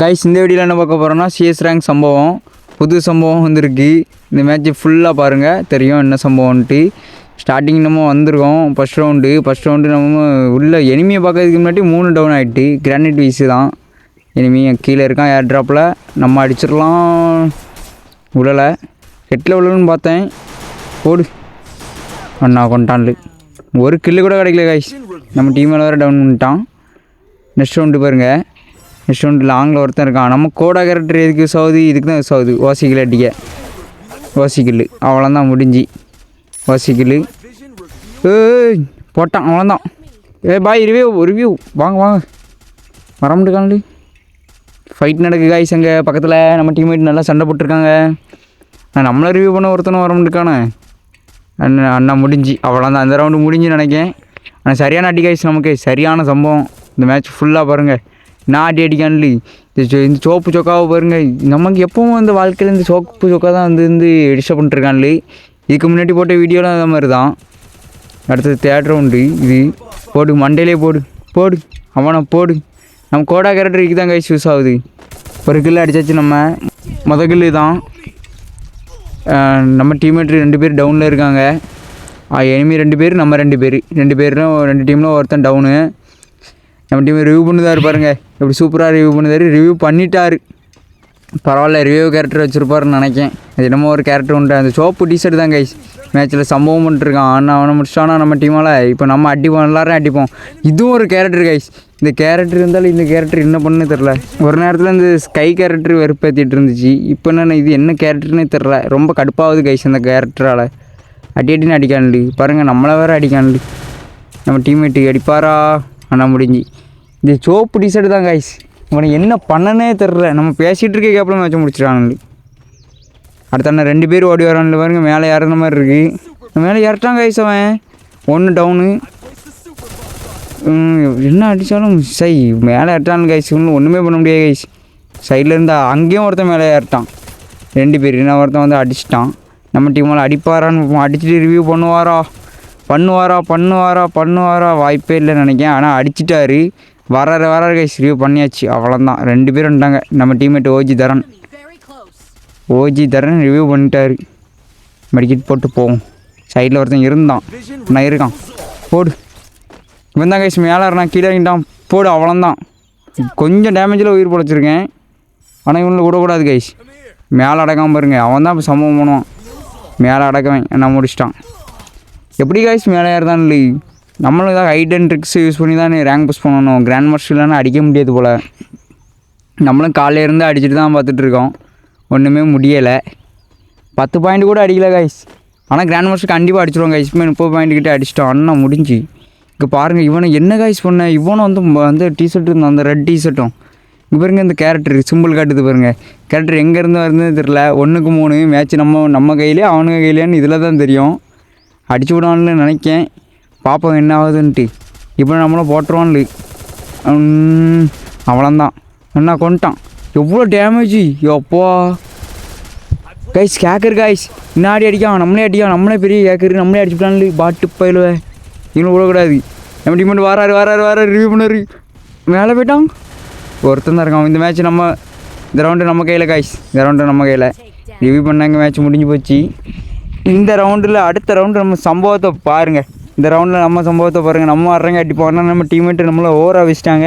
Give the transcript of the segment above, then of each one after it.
Guys இந்த வீடியோவில் என்ன பார்க்க போகிறோன்னா சிஎஸ் ரேங்க் சம்பவம், புது சம்பவம் வந்திருக்கு. இந்த மேட்ச்சு ஃபுல்லாக பாருங்கள், தெரியும் என்ன சம்பவம்ன்ட்டு. ஸ்டார்டிங் நம்ம வந்திருக்கோம் ஃபஸ்ட் ரவுண்டு நம்ம உள்ள எனிமியை பார்க்கறதுக்கு முன்னாடி 3 டவுன் ஆகிட்டு. கிரானைட் வீஸு தான் எனிமி கீழே இருக்கான். ஏர் ட்ராப்பில் நம்ம அடிச்சிடலாம். உள்ளலை ஹெட்டில் உள்ளன்னு பார்த்தேன். போடு அண்ணா கொண்டான்ல ஒரு கில்லு கூட கிடைக்கல கைஸ். நம்ம டீமில் வேறு டவுன் பண்ணிட்டான். நெக்ஸ்ட் ரவுண்டு பாருங்கள். நெக்ஸ்ட் ரவுண்டு லாங்கில் ஒருத்தன் இருக்கான். நம்ம கோடா கேரக்டர் எதுக்கு யூஸ் ஆகுது? இதுக்கு தான் யூஸ் ஆகுது. ஓசிக்கில் அடிக்க ஓசிக்கில்லு அவ்வளோதான் முடிஞ்சு. ஓசிக்கில்லு போட்டான் அவ்வளோதான். பாய் ரிவ்யூ வாங்க வர முடியாங்களு. ஃபைட் நடக்கு காய்ஸ். அங்கே பக்கத்தில் நம்ம டீம்மேட் நல்லா சண்டை போட்டிருக்காங்க. நம்மளை ரிவ்யூ பண்ண ஒருத்தனும் வர முடியிருக்கானே. அண்ணா முடிஞ்சு அவ்வளோதான். அந்த ரவுண்டு முடிஞ்சு நினைக்கேன். ஆனால் சரியான அடி காய்ஸ். நமக்கு சரியான சம்பவம். இந்த மேட்ச் ஃபுல்லாக பாருங்கள். நான் அடிக்கான்லி இந்த சோப்பு சொக்காவை பாருங்கள். நமக்கு எப்பவும் இந்த வாழ்க்கையில் இந்த சோப்பு சொக்கா தான் வந்து டிஸ்டர்ப் பண்ணிட்டுருக்கான்லி. இதுக்கு முன்னாடி போட்ட வீடியோலாம் அந்த மாதிரி தான். அடுத்தது தேட்டர் உண்டு. இது போடு மண்டையிலே போடு அவனை போடு. நம்ம கோடா கேரக்டருக்கு தான் கைஸ் யூஸ் ஆகுது. ஒரு கில்லு அடித்தாச்சு. நம்ம கில்லு தான். நம்ம டீம்மேட் 2 பேர் டவுனில் இருக்காங்க. எனிமி 2 பேர், நம்ம 2 பேர். 2 டீமில் ஒருத்தன் டவுனு. நம்ம டீம் ரிவ்யூ பண்ணுதாரு பாருங்கள். எப்படி சூப்பராக ரிவ்யூ பண்ணுதாரு. ரிவ்யூ பண்ணிட்டார். பரவாயில்ல, ரிவ்யூ கேரக்டர் வச்சுருப்பாருன்னு நினைக்கேன். அது என்னமோ ஒரு கேரக்டர் உண்டு. அந்த சோப்பு டிஷர்ட் தான் கைஸ் மேட்ச்சில் சம்பவம் பண்ணிட்டுருக்கான். ஆனால் அவனை முடிச்சிட்டானா நம்ம டீமால். இப்போ நம்ம அடிப்போம், எல்லோரும் அடிப்போம். இதுவும் ஒரு கேரக்டர் கைஸ். இந்த கேரக்டர் இருந்தாலும் இந்த கேரக்டர் என்ன பண்ணுன்னு தெரில. ஒரு நேரத்தில் இந்த ஸ்கை கேரக்டர் வெறுப்பேற்றிட்டு இருந்துச்சு. இப்போ என்ன இது என்ன கேரக்டர்னே தெரில. ரொம்ப கடுப்பாகுது கைஸ் அந்த கேரக்டரால். அடின்னு அடிக்கான்லு பாருங்கள். நம்மளை வேறு அடிக்கான்லு. நம்ம டீம்மேட்டு அடிப்பாரா? ஆனால் முடிஞ்சு. இந்த சோப்பு டிஷர்ட் தான் கைஸ். உனக்கு என்ன பண்ணனே தெரில. நம்ம பேசிகிட்டு இருக்க கேப்பில் மேட்ச் முடிச்சிட்டாங்க. அடுத்த 2 பேர் ஓடி வரான்ல பாருங்க. மேலே ஏறுற மாதிரி இருக்குது. மேலே ஏறட்டான் கைஸ். அவன் 1 டவுனு. என்ன அடித்தாலும் மேலே ஏறட்டான் கைஸ். ஒன்றுமே பண்ண முடியாது கைஸ். சைடில் இருந்தால் அங்கேயும் ஒருத்தன் மேலே ஏறட்டான். 2 பேர். இன்னும் ஒருத்தன் வந்து அடிச்சிட்டான். நம்ம டீமால் அடிப்பாரான்னு அடிச்சுட்டு ரிவ்யூ பண்ணுவாரா வாய்ப்பே இல்லைன்னு நினைக்கிறேன். ஆனால் அடிச்சிட்டாரு. வராரு கைஸ். ரிவ்யூ பண்ணியாச்சு அவ்வளோதான். 2 பேர் வந்துட்டாங்க. நம்ம டீம்மேட் ஓஜி தரன் ரிவ்யூ பண்ணிட்டாரு. மெடிக்கெட் போட்டு போவோம். சைடில் ஒருத்தன் இருந்தான். நான் இருக்கான். போடு. இவன் தான் கைஸ் மேலே நான் கீழே இறங்கிட்டான். போடு அவ்வளோதான். கொஞ்சம் டேமேஜில் உயிர் பொழைச்சிருக்கேன். ஆனால் இவனில் விடக்கூடாது கைஸ். மேலே அடக்காமல் பாருங்க. அவன் தான் இப்போ சம்பவம் பண்ணுவான். மேலே அடக்கவன் நான் முடிச்சிட்டான். எப்படி கைஸ் மேலே ஏறுதான் இல்லை. நம்மளும் ஏதாவது ஹைட் அண்ட் ட்ரிக்ஸ் யூஸ் பண்ணி தான் ரேங்க் புஷ் பண்ணணும். கிராண்ட் மாஸ்டர் இல்லைன்னா அடிக்க முடியாது போல். நம்மளும் காலையில் இருந்து அடிச்சுட்டு தான் பார்த்துட்ருக்கோம். ஒன்றுமே முடியலை. 10 பாயிண்ட் கூட அடிக்கலை கைஸ். ஆனால் கிராண்ட் மாஸ்டர் கண்டிப்பாக அடிச்சிடுவோம் கைஸ். 30 பாயிண்ட் கிட்டே அடிச்சிட்டோம். அண்ணா முடிஞ்சு. இங்கே பாருங்கள். இவனை என்ன கைஸ் பண்ண. இவனும் வந்து டிஷர்ட் இருந்தான். அந்த ரெட் டிஷர்ட்டும். இங்கே பாருங்கள். இந்த கேரக்டர் சிம்பிள் காட்டுது பாருங்கள். கேரக்டர் எங்கேருந்து வருதுன்னு தெரில. 1க்கு 3 மேட்ச் நம்ம கையிலே அவனுங்க கையிலேன்னு இதில் தான் தெரியும். அடிச்சு விடுவான்னு நினைக்கேன். பார்ப்போம் என்ன ஆகுதுன்ட்டு. இப்போ நம்மளும் போட்டுருவான்லு. அவ்வளோதான். என்ன கொண்டுட்டான். எவ்வளோ டேமேஜ் எப்போ கைஸ். கேக்கர் கைஸ். முன்னாடி அடிக்கான். நம்மளே பெரிய கேக்கரு. நம்மளே அடிச்சுட்டான்லு. பாட்டு பயிலுவேன். இவனும் விடக்கூடாது. நம்ம டீமெண்ட் வராரு ரிவ்யூ பண்ணாரு. மேலே போயிட்டான். ஒருத்தன் தான் இருக்கான். இந்த மேட்ச் இந்த ரவுண்டு நம்ம கையில் கைஸ். இந்த ரவுண்டு நம்ம கையில் ரிவ்யூ பண்ணாங்க. மேட்ச் முடிஞ்சு போச்சு. இந்த ரவுண்டில் அடுத்த ரவுண்டு நம்ம சம்பவத்தை பாருங்கள். இந்த ரவுண்டில் நம்ம சம்பவத்தை பாருங்கள். நம்ம வர்றங்க அடிப்போம். நம்ம டீம்மேட்டு நம்மளை ஓவராக வச்சிட்டாங்க.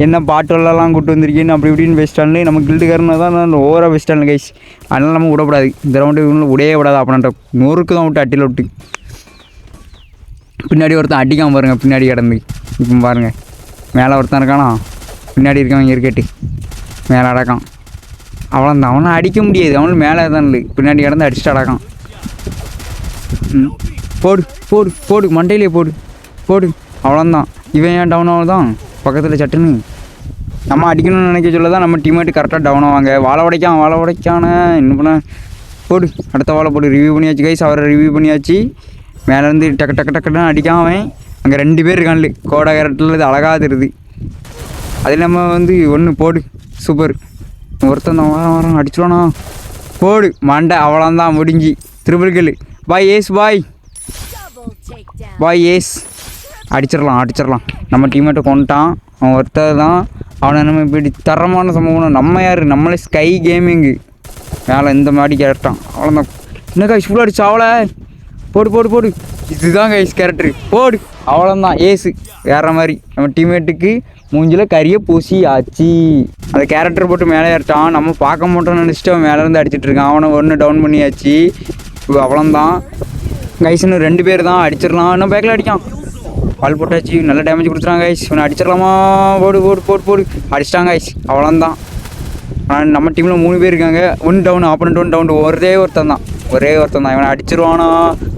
என்ன பாட்டெல்லாம் கூப்பிட்டு வந்திருக்கேன்னு அப்படி இப்படின்னு வச்சிட்டாங்க. நம்ம கில்டுக்காரனை தான் ஓவராக வச்சிட்டாங்க கைஸ். அதனால் நம்ம விடக்கூடாது. இந்த ரவுண்டு விடையே விடாது. அப்படின்ற 100க்கு தான் விட்டு அட்டியில் விட்டு பின்னாடி ஒருத்தன் அடிக்காமல் பாருங்கள். பின்னாடி கிடந்து இப்போ பாருங்கள். மேலே ஒருத்தன் இருக்கானா. பின்னாடி இருக்கவங்க இருக்கட்டு மேலே அடக்கான். அவ்வளோந்தான். அவனை அடிக்க முடியாது. அவனும் மேலே தான் இல்லை. பின்னாடி கிடந்து அடிச்சுட்டு அடக்கான். போடு மண்டையிலே போடு அவ்வளோந்தான். இவன் ஏன் டவுன் ஆகுதான் பக்கத்தில் சட்டுன்னு. நம்ம அடிக்கணும்னு நினைக்க சொல்ல தான் நம்ம டீம்மேட்டு கரெக்டாக டவுன் ஆவாங்க. வாழை உடைக்கான என்ன பண்ண. போடு அடுத்த வாழை போடு. ரிவ்யூ பண்ணியாச்சு கைஸ். அவரை ரிவ்யூ பண்ணியாச்சு. மேலேருந்து டக்குன்னு அடிக்காமல் அங்கே 2 பேர் இருக்கான்ல. கோடா கேரக்டரில் இது அழகாக தெரியுது. அதில் நம்ம ஒன்று போடு. சூப்பர். ஒருத்தன் தான் வரான் அடிச்சிடுவானா. போடு மண்டை அவ்வளோந்தான் முடிஞ்சு. Triple kill. பாய் ஏஸ். அடிச்சிடலாம். நம்ம டீம்மேட்டை கொண்டுட்டான். அவன் ஒருத்தர் தான். அவனை நம்ம இப்படி தரமான சம்பவம். நம்ம யார், நம்மளே ஸ்கை கேமிங்கு மேலே இந்த மாதிரி கேரக்டான். அவ்வளோதான். என்ன கைஸ் ஃபுல்லாக அடிச்சு அவளை போடு போடு போடு. இதுதான் கைஸ் கேரக்டரு போடு. அவ்வளோதான் ஏசு வேற மாதிரி. நம்ம டீம்மேட்டுக்கு மூஞ்சில் கறியை பூசி ஆச்சு. அந்த கேரக்டர் போட்டு மேலே ஏறிட்டான். நம்ம பார்க்க மாட்டோம்னு நினச்சிட்டு அவன் மேலேருந்து அடிச்சிட்டு இருக்கான். அவனை ஒன்று டவுன் பண்ணியாச்சு. அவ்வளோதான் கைஸ். இன்னும் 2 பேர் தான், அடிச்சிடலாம். இன்னும் பேக்கில் அடிக்கான். பால் போட்டாச்சு. நல்ல டேமேஜ் கொடுத்துட்டாங்க கைஸ். இவனை அடிச்சிடலாமா? போடு போடு போடு போடு. அடிச்சிட்டாங்க கைஸ். அவ்வளோதான். நம்ம டீமில் 3 பேர் இருக்காங்க. 1 டவுன், ஆப்போனண்ட் 1 டவுன். ஒரே ஒருத்தன் தான். இவனை அடிச்சிருவானா?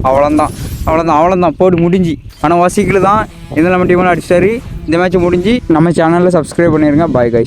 அவ்வளோதான் போடு முடிஞ்சு. ஆனால் வசிக்கல தான். இதில் நம்ம டீமில் அடிச்சிட்டாரு. இந்த மேட்ச் முடிஞ்சு. நம்ம சேனலில் சப்ஸ்கிரைப் பண்ணிடுங்க. Bye guys.